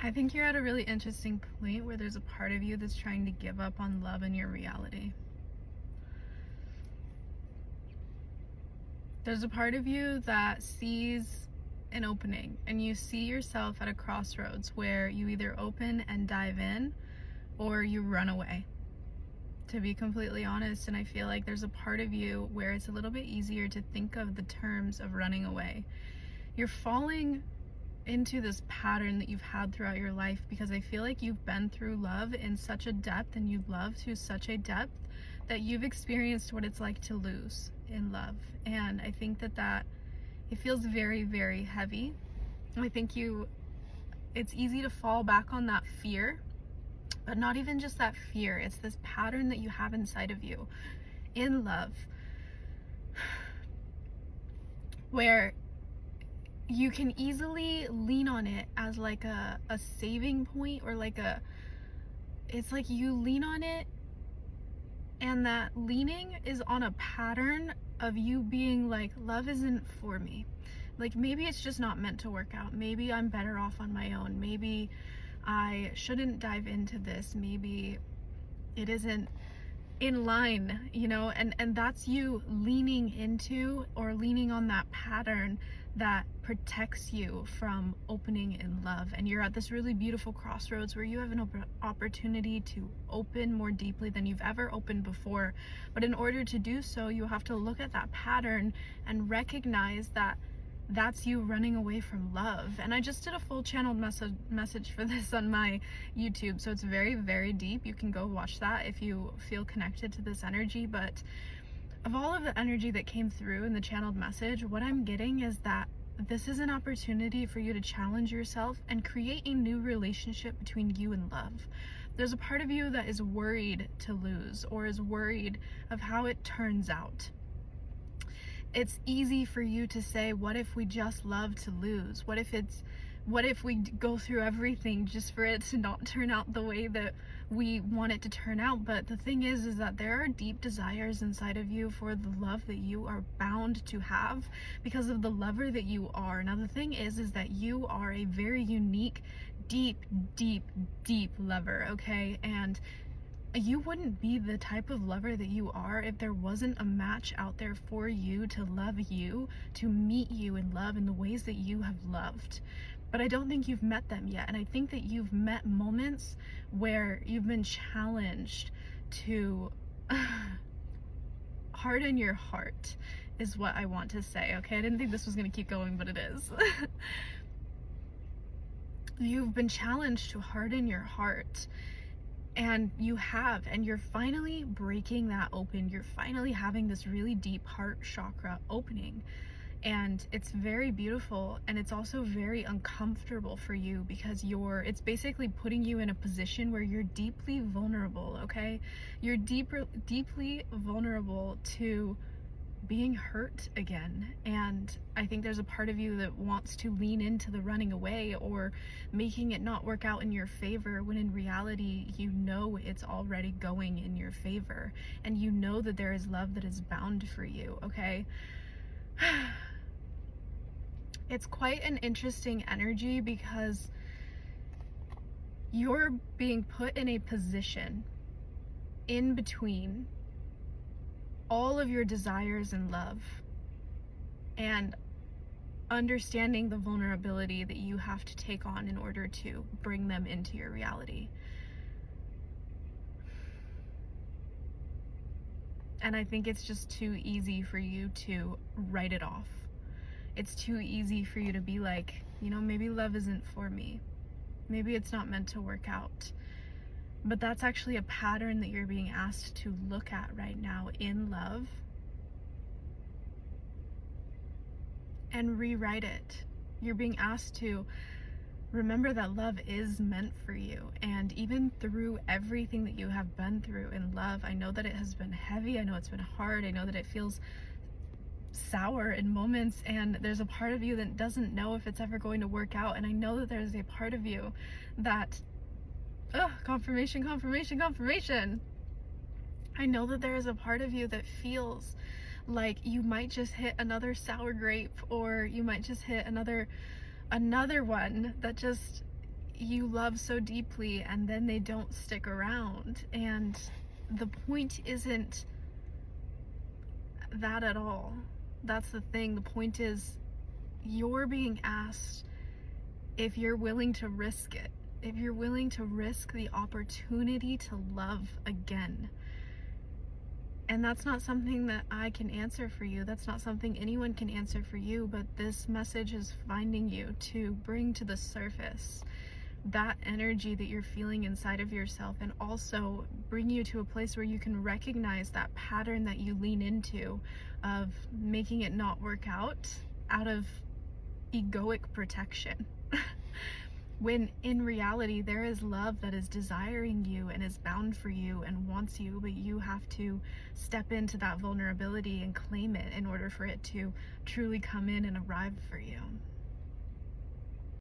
I think you're at a really interesting point where there's a part of you that's trying to give up on love and your reality. There's a part of you that sees an opening, and you see yourself at a crossroads where you either open and dive in or you run away, to be completely honest. And I feel like there's a part of you where it's a little bit easier to think of the terms of running away. You're falling into this pattern that you've had throughout your life because I feel like you've been through love in such a depth, and you've loved to such a depth that you've experienced what it's like to lose in love. And I think that it feels very, very heavy. I think it's easy to fall back on that fear, but not even just that fear. It's this pattern that you have inside of you in love where you can easily lean on it as like a saving point, or it's like you lean on it, and that leaning is on a pattern of you being like, love isn't for me. Like, maybe it's just not meant to work out. Maybe I'm better off on my own. Maybe I shouldn't dive into this. Maybe it isn't in line, and that's you leaning into or leaning on that pattern that protects you from opening in love. And you're at this really beautiful crossroads where you have an opportunity to open more deeply than you've ever opened before. But in order to do so, you have to look at that pattern and recognize that that's you running away from love. And I just did a full channeled message for this on my YouTube, so it's very, very deep. You can go watch that if you feel connected to this energy. But of all of the energy that came through in the channeled message, what I'm getting is that this is an opportunity for you to challenge yourself and create a new relationship between you and love. There's a part of you that is worried to lose, or is worried of how it turns out. It's easy for you to say, what if we just love to lose? What if we go through everything just for it to not turn out the way that we want it to turn out? But the thing is that there are deep desires inside of you for the love that you are bound to have because of the lover that you are. Now, the thing is that you are a very unique, deep, deep, deep lover, okay? And you wouldn't be the type of lover that you are if there wasn't a match out there for you to love you, to meet you in love in the ways that you have loved. But I don't think you've met them yet. And I think that you've met moments where you've been challenged to harden your heart, is what I want to say, okay? I didn't think this was going to keep going, but it is. You've been challenged to harden your heart. And you have, and you're finally breaking that open. You're finally having this really deep heart chakra opening. And it's very beautiful, and it's also very uncomfortable for you because it's basically putting you in a position where you're deeply vulnerable, okay? You're deeply vulnerable to being hurt again. And I think there's a part of you that wants to lean into the running away or making it not work out in your favor, when in reality you know it's already going in your favor, and you know that there is love that is bound for you, okay? It's quite an interesting energy because you're being put in a position in between all of your desires and love, and understanding the vulnerability that you have to take on in order to bring them into your reality. And I think it's just too easy for you to write it off. It's too easy for you to be like, maybe love isn't for me. Maybe it's not meant to work out. But that's actually a pattern that you're being asked to look at right now in love and rewrite it. You're being asked to remember that love is meant for you. And even through everything that you have been through in love, I know that it has been heavy. I know it's been hard. I know that it feels sour in moments, and there's a part of you that doesn't know if it's ever going to work out. And I know that there's a part of you that confirmation. I know that there is a part of you that feels like you might just hit another sour grape, or you might just hit another one that just, you love so deeply and then they don't stick around. And the point isn't that at all. That's the thing. The point is you're being asked if you're willing to risk it, if you're willing to risk the opportunity to love again. And that's not something that I can answer for you. That's not something anyone can answer for you, but this message is finding you to bring to the surface that energy that you're feeling inside of yourself, and also bring you to a place where you can recognize that pattern that you lean into of making it not work out of egoic protection. When in reality, there is love that is desiring you and is bound for you and wants you, but you have to step into that vulnerability and claim it in order for it to truly come in and arrive for you.